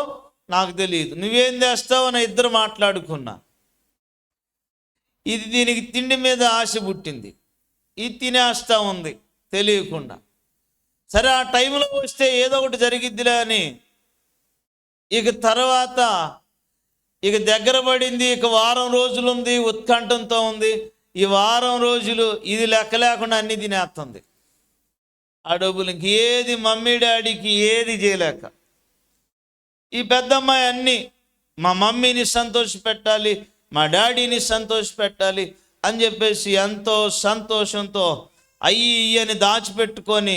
నాకు తెలియదు, నువ్వేం తెస్తావో నా ఇద్దరు మాట్లాడుకున్నా. ఇది దీనికి తిండి మీద ఆశ పుట్టింది, ఇది తినేస్తూ ఉంది తెలియకుండా. సరే, ఆ టైంలో వస్తే ఏదో ఒకటి జరిగిద్దిలే అని ఇక తర్వాత ఇక దగ్గర పడింది. ఇక వారం రోజులు ఉంది, ఉత్కంఠంతో ఉంది. ఈ వారం రోజులు ఇది లెక్క లేకుండా అన్ని తినేస్తుంది. ఆ డబ్బులు ఇంకేది మమ్మీ డాడీకి ఏది చేయలేక ఈ పెద్దమ్మాయి అన్నీ మా మమ్మీని సంతోష పెట్టాలి, మా డాడీని సంతోష పెట్టాలి అని చెప్పేసి ఎంతో సంతోషంతో అని దాచిపెట్టుకొని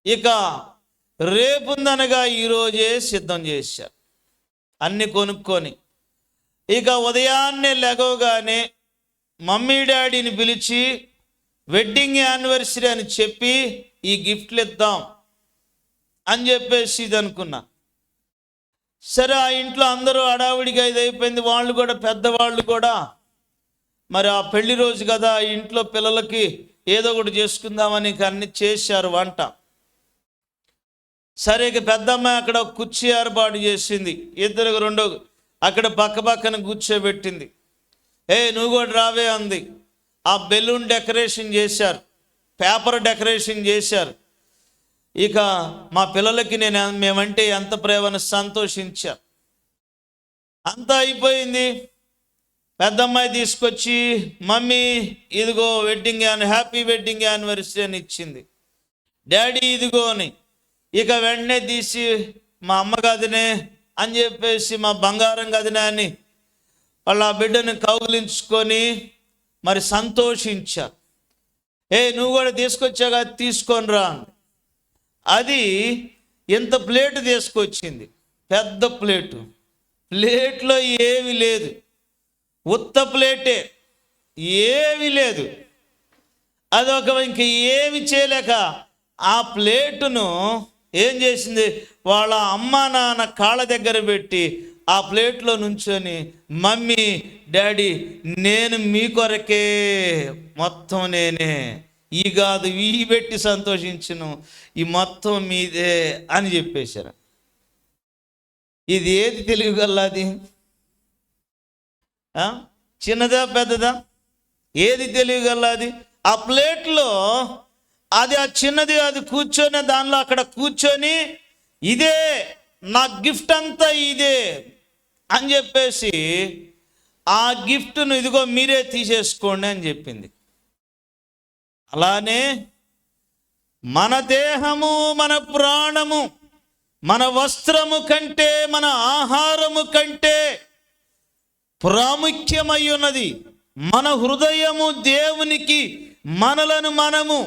ఇక రేపుందనగా ఈరోజే సిద్ధం చేశారు. అన్ని కొనుక్కొని ఇక ఉదయాన్నే లెగవగానే మమ్మీ డాడీని పిలిచి వెడ్డింగ్ యానివర్సరీ అని చెప్పి ఈ గిఫ్ట్లు ఇద్దాం అని చెప్పేసి ఇది అనుకున్నా. సరే, ఆ ఇంట్లో అందరూ హడావుడిగా ఇది అయిపోయింది. వాళ్ళు కూడా పెద్దవాళ్ళు కూడా మరి ఆ పెళ్లి రోజు కదా, ఆ ఇంట్లో పిల్లలకి ఏదో ఒకటి చేసుకుందామని అన్ని చేశారు వంట. సరే, ఇక పెద్దమ్మాయి అక్కడ కుర్చీ ఏర్పాటు చేసింది. ఇద్దరు రెండో అక్కడ పక్కన కూర్చోబెట్టింది. నువ్వు కూడా రావే అంది. ఆ బెలూన్ డెకరేషన్ చేశారు, పేపర్ డెకరేషన్ చేశారు. ఇక మా పిల్లలకి మేమంటే ఎంత ప్రేమను సంతోషించారు. అంతా అయిపోయింది. పెద్దమ్మాయి తీసుకొచ్చి మమ్మీ ఇదిగో హ్యాపీ వెడ్డింగ్ యానివర్సరీ అని ఇచ్చింది. డాడీ ఇదిగో అని ఇక వెంటనే తీసి మా అమ్మ గదినే అని చెప్పేసి మా బంగారం గదినే అని వాళ్ళ బిడ్డను కౌగిలించుకొని మరి సంతోషించారు. నువ్వు కూడా తీసుకొచ్చాగా, తీసుకొని రా అంది. అది ఇంత ప్లేటు తీసుకొచ్చింది, పెద్ద ప్లేట్లో ఏమీ లేదు, ఉత్త ప్లేటే, ఏమీ లేదు. అదొక ఇంక ఏమి చేయలేక ఆ ప్లేటును ఏం చేసింది, వాళ్ళ అమ్మ నాన్న కాళ్ళ దగ్గర పెట్టి ఆ ప్లేట్లో నుంచొని మమ్మీ డాడీ నేను మీ కొరకే మొత్తం నేనే, ఈ కాదు ఈ పెట్టి సంతోషించును, ఈ మొత్తం మీదే అని చెప్పేశారు. ఇది ఏది తెలియగలది? చిన్నదా పెద్దదా? ఏది తెలియగలది? ఆ ప్లేట్లో అది ఆ చిన్నది అది కూర్చొని దానిలో అక్కడ కూర్చొని ఇదే నా గిఫ్ట్ అంతా ఇదే అని చెప్పేసి ఆ గిఫ్ట్ను ఇదిగో మీరే తీసేసుకోండి అని చెప్పింది. అలానే మన దేహము, మన ప్రాణము, మన వస్త్రము కంటే, మన ఆహారము కంటే ప్రాముఖ్యమై ఉన్నది మన హృదయము. దేవునికి మనలను మనము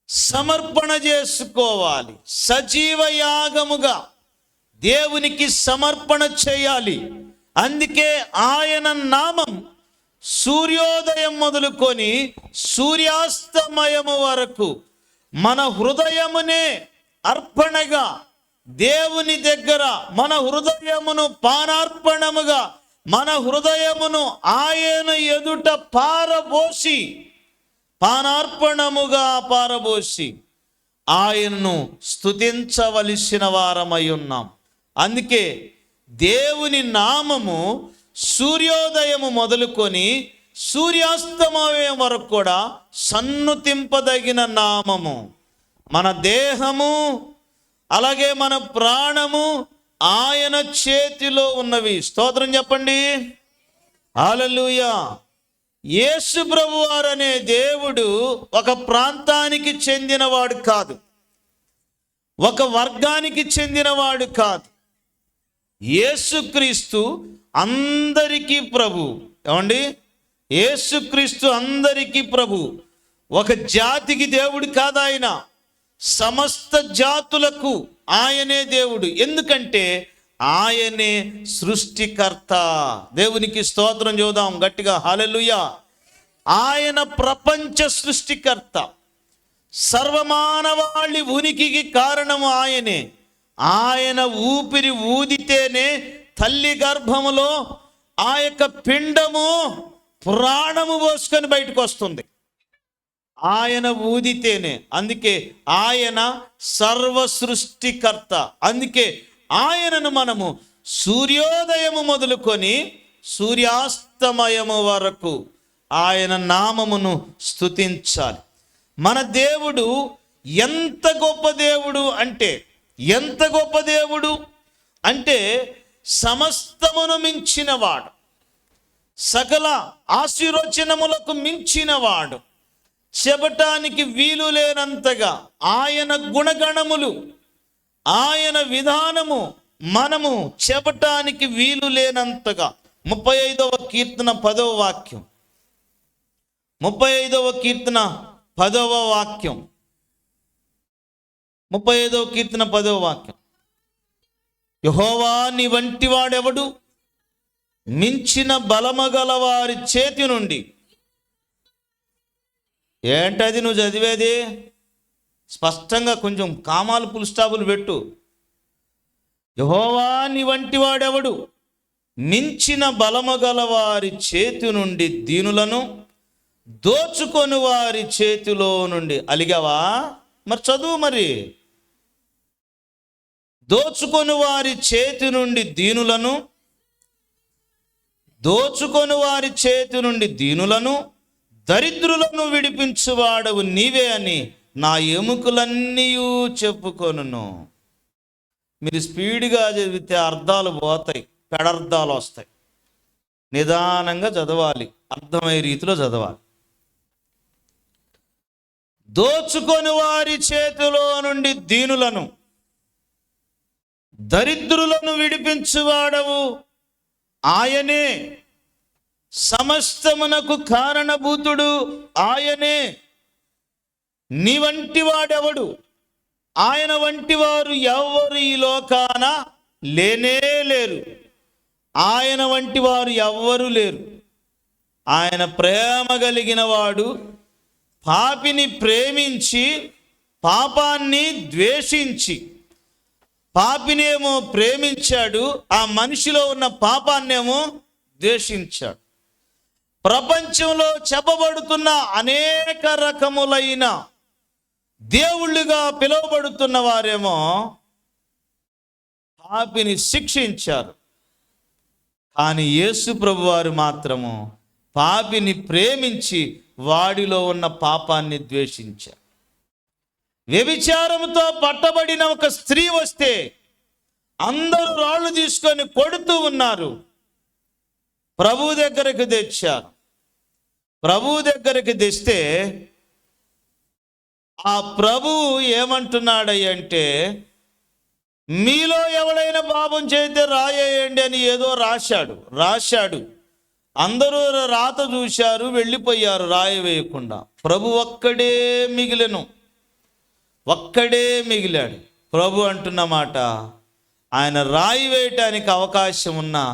సమర్పణ చేసుకోవాలి. సజీవ యాగముగా దేవునికి సమర్పణ చేయాలి. అందుకే ఆయన నామం సూర్యోదయం మొదలుకొని సూర్యాస్తమయము వరకు మన హృదయమునే అర్పణగా దేవుని దగ్గర మన హృదయమును పానార్పణముగా, మన హృదయమును ఆయన ఎదుట పానార్పణముగా పారబోసి ఆయన్ను స్తుతించవలసిన వారమై ఉన్నాం. అందుకే దేవుని నామము సూర్యోదయము మొదలుకొని సూర్యాస్తమయం వరకు కూడా సన్నుతింపదగిన నామము. మన దేహము అలాగే మన ప్రాణము ఆయన చేతిలో ఉన్నవి. స్తోత్రం చెప్పండి, హల్లెలూయా. యేసు ప్రభువారు అనే దేవుడు ఒక ప్రాంతానికి చెందినవాడు కాదు, ఒక వర్గానికి చెందినవాడు కాదు. యేసుక్రీస్తు అందరికీ ప్రభు. ఏమండి? యేసుక్రీస్తు అందరికీ ప్రభు. ఒక జాతికి దేవుడు కాదు ఆయన, సమస్త జాతులకు ఆయనే దేవుడు. ఎందుకంటే ఆయనే సృష్టికర్త. దేవునికి స్తోత్రం చూద్దాం గట్టిగా, హల్లెలూయా. ఆయన ప్రపంచ సృష్టికర్త. సర్వమానవాళి ఉనికికి కారణము ఆయనే. ఆయన ఊపిరి ఊదితేనే తల్లి గర్భములో ఆ యొక్క పిండము ప్రాణము పోసుకొని బయటకు వస్తుంది. ఆయన ఊదితేనే. అందుకే ఆయన సర్వ సృష్టికర్త. అందుకే ఆయనను మనము సూర్యోదయము మొదలుకొని సూర్యాస్తమయము వరకు ఆయన నామమును స్తుతించాలి. మన దేవుడు ఎంత గొప్ప దేవుడు అంటే, ఎంత గొప్ప దేవుడు అంటే సమస్తమును మించినవాడు, సకల ఆశీర్వచనములకు మించినవాడు, చెప్పటానికి వీలు లేనంతగా ఆయన గుణగణములు, ఆయన విధానము మనము చెప్పటానికి వీలు లేనంతగా. 35వ కీర్తన 10వ వాక్యం, 35వ కీర్తన 10వ వాక్యం, 35వ కీర్తన 10వ వాక్యం. యెహోవా నీ వంటి వాడెవడు? మించిన బలమగల వారి చేతి నుండి. ఏంటది నువ్వు చదివేది? స్పష్టంగా కొంచెం కామాలు పుల్ స్టాపులు పెట్టు. యెహోవా నీ వంటి వాడెవడు? మించిన బలమగల వారి చేతి నుండి దీనులను దోచుకొని వారి చేతిలో నుండి. అలిగావా? మరి చదువు. మరి దోచుకొని వారి చేతి నుండి దీనులను, దోచుకొని వారి చేతి నుండి దీనులను, దరిద్రులను విడిపించువాడవు నీవే అని నా ఎముకలన్నీ చెప్పుకొనును. మీరు స్పీడ్గా చదివితే అర్థాలు పోతాయి, పెడర్థాలు వస్తాయి. నిదానంగా చదవాలి, అర్థమయ్యే రీతిలో చదవాలి. దోచుకొని వారి చేతిలో నుండి దీనులను, దరిద్రులను విడిపించువాడవు ఆయనే. సమస్తమునకు కారణభూతుడు ఆయనే. నీ వంటి వాడెవడు? ఆయన వంటి వారు ఎవరు ఈ లోకాన లేనే లేరు. ఆయన వంటి వారు ఎవ్వరూ లేరు. ఆయన ప్రేమ కలిగిన వాడు, పాపిని ప్రేమించి పాపాన్ని ద్వేషించి, పాపినేమో ప్రేమించాడు, ఆ మనిషిలో ఉన్న పాపాన్నేమో ద్వేషించాడు. ప్రపంచంలో చెప్పబడుతున్న అనేక రకములైన దేవుళ్ళుగా పిలువబడుతున్న వారేమో పాపిని శిక్షించారు. కానీ యేసు ప్రభువారు మాత్రము పాపిని ప్రేమించి వాడిలో ఉన్న పాపాన్ని ద్వేషించారు. వ్యభిచారంతో పట్టబడిన ఒక స్త్రీ వస్తే అందరూ రాళ్ళు తీసుకొని కొడుతూ ఉన్నారు. ప్రభు దగ్గరికి తెచ్చారు. ప్రభు దగ్గరికి తెస్తే ఆ ప్రభువు ఏమంటున్నాడంటే, మీలో ఎవడైనా పాపం చేస్తే రాయేయండి అని ఏదో రాశాడు. అందరూ రాత చూశారు, వెళ్ళిపోయారు రాయి వేయకుండా. ప్రభు ఒక్కడే మిగిలాడు. ప్రభు అంటున్నమాట, ఆయన రాయి వేయటానికి అవకాశం ఉన్నా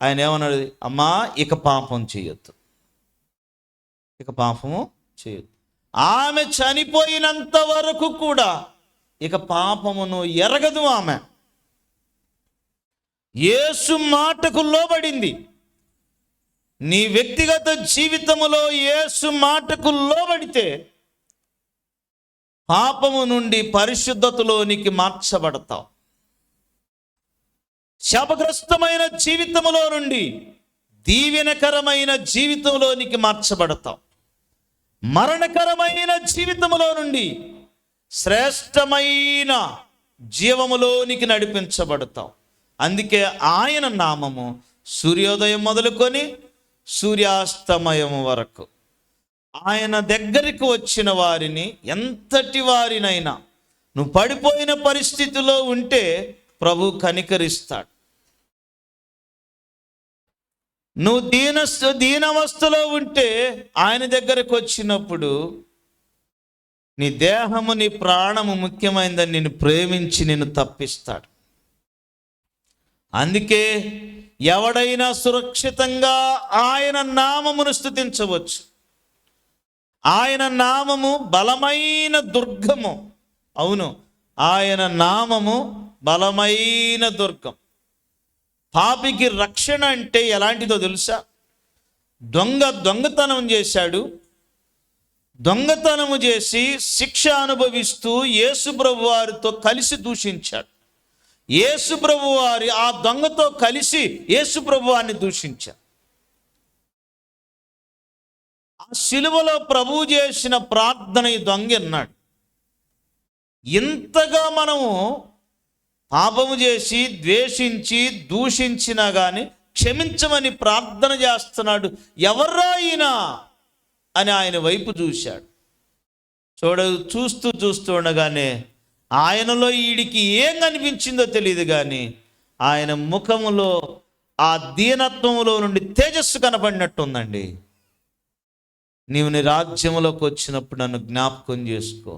ఆయన ఏమన్నాడు, అమ్మా ఇక పాపము చేయొద్దు. ఆమె చనిపోయినంత వరకు కూడా ఇక పాపమును ఎరగదు. ఆమె యేసు మాటకు లోబడింది. నీ వ్యక్తిగత జీవితములో యేసు మాటకు లోబడితే పాపము నుండి పరిశుద్ధతలోనికి మార్చబడతావు. శాపగ్రస్తమైన జీవితములో నుండి దీవెనకరమైన జీవితంలోనికి మార్చబడతావు. మరణకరమైన జీవితములో నుండి శ్రేష్టమైన జీవములోనికి నడిపించబడతావు. అందుకే ఆయన నామము సూర్యోదయం మొదలుకొని సూర్యాస్తమయం వరకు ఆయన దగ్గరికి వచ్చిన వారిని, ఎంతటి వారినైనా, నువ్వు పడిపోయిన పరిస్థితిలో ఉంటే ప్రభు కనికరిస్తాడు. నువ్వు దీనవస్థలో ఉంటే ఆయన దగ్గరకు వచ్చినప్పుడు నీ దేహము నీ ప్రాణము ముఖ్యమైనదని నిన్ను ప్రేమించి నిన్ను తప్పిస్తాడు. అందుకే ఎవడైనా సురక్షితంగా ఆయన నామమును స్తుతించవచ్చు. ఆయన నామము బలమైన దుర్గము. అవును, ఆయన నామము బలమైన దుర్గం. పాపికి రక్షణ అంటే ఎలాంటిదో తెలుసా? దొంగతనం చేశాడు. దొంగతనము చేసి శిక్ష అనుభవిస్తూ యేసు ప్రభు వారితో కలిసి దూషించాడు. యేసు ప్రభు వారి ఆ దొంగతో కలిసి యేసు ప్రభు వారిని దూషించాడు. ఆ శిలువలో ప్రభువు చేసిన ప్రార్థన ఈ దొంగ అన్నాడు. ఇంతగా మనము పాపము చేసి ద్వేషించి దూషించినా కానీ క్షమించమని ప్రార్థన చేస్తున్నాడు. ఎవర్రా ఈయన అని ఆయన వైపు చూశాడు. చూస్తూ ఉండగానే ఆయనలో వీడికి ఏం కనిపించిందో తెలియదు, కానీ ఆయన ముఖములో ఆ దీనత్వములో నుండి తేజస్సు కనపడినట్టుందండి. నీవు నీ రాజ్యములోకి వచ్చినప్పుడు నన్ను జ్ఞాపకం చేసుకో.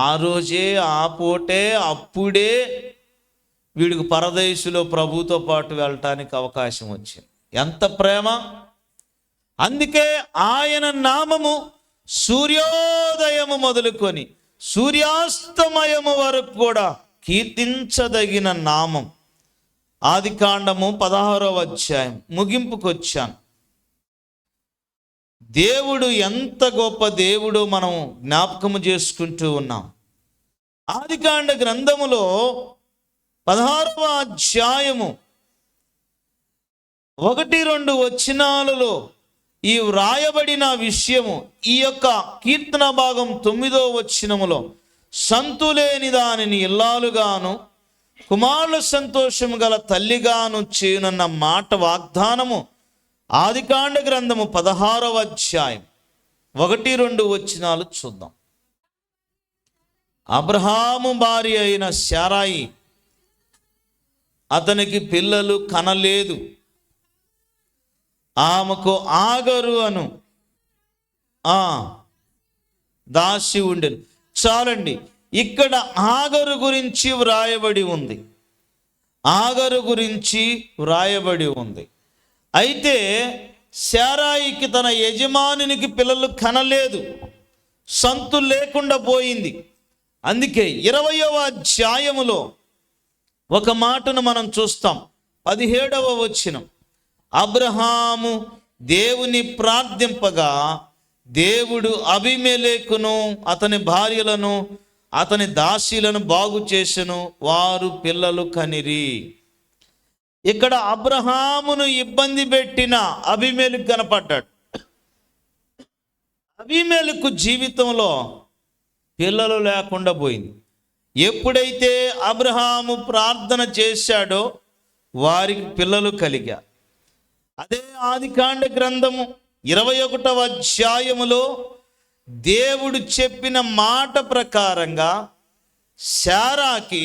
ఆ రోజే, ఆ పూటే, అప్పుడే వీడికి పరదేశులో ప్రభుతో పాటు వెళ్ళటానికి అవకాశం వచ్చింది. ఎంత ప్రేమ! అందుకే ఆయన నామము సూర్యోదయము మొదలుకొని సూర్యాస్తమయము వరకు కూడా కీర్తించదగిన నామం. ఆదికాండము 16వ అధ్యాయం ముగింపుకు వచ్చాను. దేవుడు ఎంత గొప్ప దేవుడో మనం జ్ఞాపకము చేసుకుంటూ ఉన్నాం. ఆదికాండ గ్రంథములో 16వ అధ్యాయము 1-2 వచనాలలో ఈ వ్రాయబడిన విషయము, ఈ యొక్క కీర్తన భాగం 9వ వచనములో సంతులేని దానిని ఇల్లాలుగాను కుమారుల సంతోషము గల తల్లిగాను చేయునన్న మాట వాగ్దానము ఆదికాండ గ్రంథము 16వ అధ్యాయం 1-2 వచనాలు చూద్దాం. అబ్రహాము భార్య అయిన శారాయి అతనికి పిల్లలు కనలేదు. ఆమెకు ఆగరు అను దాసి ఉండెను. చాలండి, ఇక్కడ ఆగరు గురించి వ్రాయబడి ఉంది. అయితే శారాయికి తన యజమానునికి పిల్లలు కనలేదు, సంతు లేకుండా పోయింది. అందుకే 20వ అధ్యాయములో ఒక మాటను మనం చూస్తాం. 17వ వచనం, అబ్రహాము దేవుని ప్రార్థింపగా దేవుడు అబీమెలెకును అతని భార్యలను అతని దాసీలను బాగు చేసెను, వారు పిల్లలు కనిరి. ఇక్కడ అబ్రహామును ఇబ్బంది పెట్టిన అబీమెలెకు కనపడ్డాడు. అబీమెలెకు జీవితంలో పిల్లలు లేకుండా పోయింది. ఎప్పుడైతే అబ్రహాము ప్రార్థన చేశాడో వారికి పిల్లలు కలిగారు. అదే ఆదికాండ గ్రంథము 21వ అధ్యాయములో దేవుడు చెప్పిన మాట ప్రకారంగా శారాకి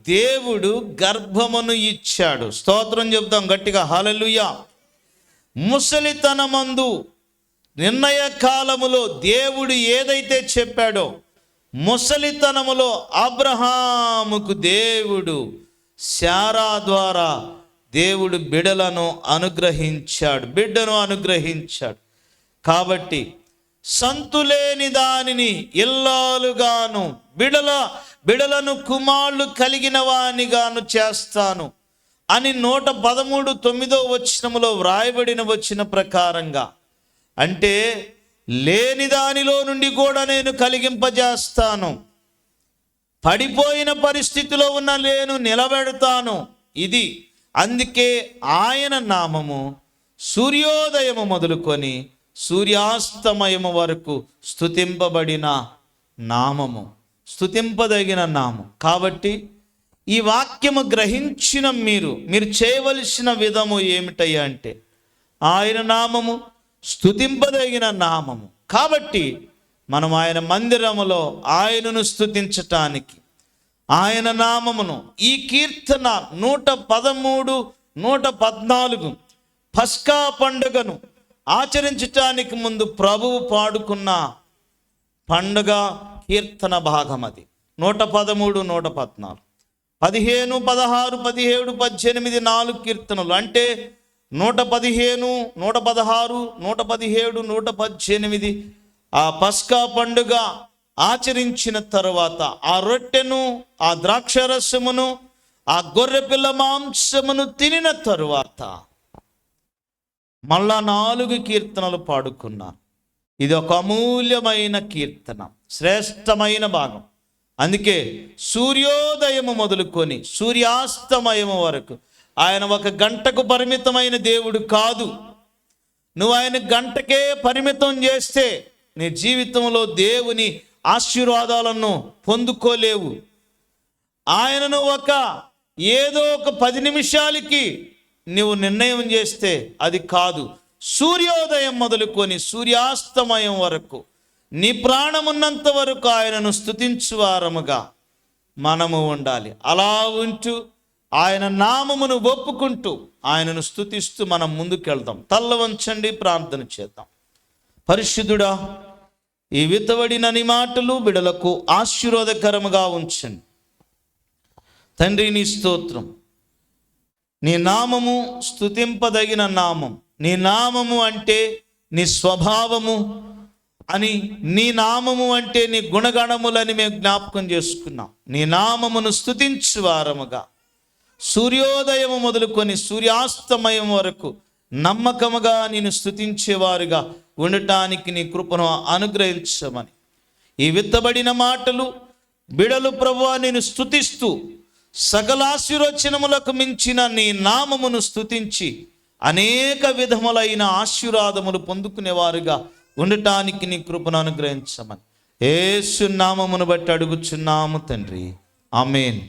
దేవుడు గర్భమును ఇచ్చాడు. స్తోత్రం చెప్తాం గట్టిగా, హల్లెలూయా. ముసలితనమందు నిర్ణయ కాలములో దేవుడు ఏదైతే చెప్పాడో, ముసలితనములో అబ్రహాముకు దేవుడు శారా ద్వారా దేవుడు బిడ్డను అనుగ్రహించాడు. కాబట్టి సంతులేని దానిని ఇల్లాలుగాను బిడలను కుమారులు కలిగిన వానిగాను చేస్తాను అని 113:9 వచనములో వ్రాయబడిన వచ్చిన ప్రకారంగా, అంటే లేని దానిలో నుండి కూడా నేను కలిగింపజేస్తాను, పడిపోయిన పరిస్థితిలో ఉన్న నేను నిలబెడతాను. ఇది అందుకే ఆయన నామము సూర్యోదయము మొదలుకొని సూర్యాస్తమయము వరకు స్తుతింపబడిన నామము, స్తుతింపదగిన నామం. కాబట్టి ఈ వాక్యము గ్రహించిన మీరు చేయవలసిన విధము ఏమిటయ్యా అంటే, ఆయన నామము స్తుతింపదగిన నామము. కాబట్టి మనం ఆయన మందిరములో ఆయనను స్తుతించటానికి, ఆయన నామమును, ఈ కీర్తన 113, 114 పస్కా పండుగను ఆచరించటానికి ముందు ప్రభువు పాడుకున్న పండుగ కీర్తన భాగం అది. 113, 114, 15, 16, 17, 18 4 కీర్తనలు. అంటే 115, 116, 117, 118 ఆ పస్కా పండుగ ఆచరించిన తరువాత ఆ రొట్టెను, ఆ ద్రాక్షరసమును, ఆ గొర్రెపిల్ల మాంసమును తినిన తరువాత మళ్ళా 4 కీర్తనలు పాడుకున్నారు. ఇది ఒక అమూల్యమైన కీర్తన, శ్రేష్టమైన భాగం. అందుకే సూర్యోదయము మొదలుకొని సూర్యాస్తమయము వరకు ఆయన 1 గంటకు పరిమితమైన దేవుడు కాదు. నువ్వు ఆయన గంటకే పరిమితం చేస్తే నీ జీవితంలో దేవుని ఆశీర్వాదాలను పొందుకోలేవు. ఆయనను ఏదో ఒక 10 నిమిషాలకి నువ్వు నిర్ణయం చేస్తే అది కాదు. సూర్యోదయం మొదలుకొని సూర్యాస్తమయం వరకు నీ ప్రాణమున్నంత వరకు ఆయనను స్తుతించువారముగా మనము ఉండాలి. అలా ఉంటూ ఆయన నామమును ఒప్పుకుంటూ ఆయనను స్తుతిస్తూ మనం ముందుకెళ్దాం. తల్ల వంచండి, ప్రార్థన చేద్దాం. పరిశుద్ధుడా, ఈ విత్తబడిన నీ మాటలు బిడలకు ఆశీర్వాదకరముగా ఉంచండి. తండ్రి, నీ స్తోత్రం. నీ నామము స్తుతింపదగిన నామం. నీ నామము అంటే నీ స్వభావము అని, నీ నామము అంటే నీ గుణగణములని మేము జ్ఞాపకం చేసుకున్నాం. నీ నామమును స్తుతించువారముగా సూర్యోదయము మొదలుకొని సూర్యాస్తమయం వరకు నమ్మకముగా నేను స్తుతించేవారుగా ఉండటానికి నీ కృపను అనుగ్రహించమని, ఈ విత్తబడిన మాటలు బిడలు ప్రభువా నేను స్తుతిస్తూ సకల ఆశీర్వచనములకు మించిన నీ నామమును స్తుతించి అనేక విధములైన ఆశీర్వాదములు పొందుకునేవారుగా ఉండటానికి నీ కృపను అనుగ్రహించమని యేసు నామమును బట్టి అడుగుచున్నాము తండ్రి, ఆమేన్.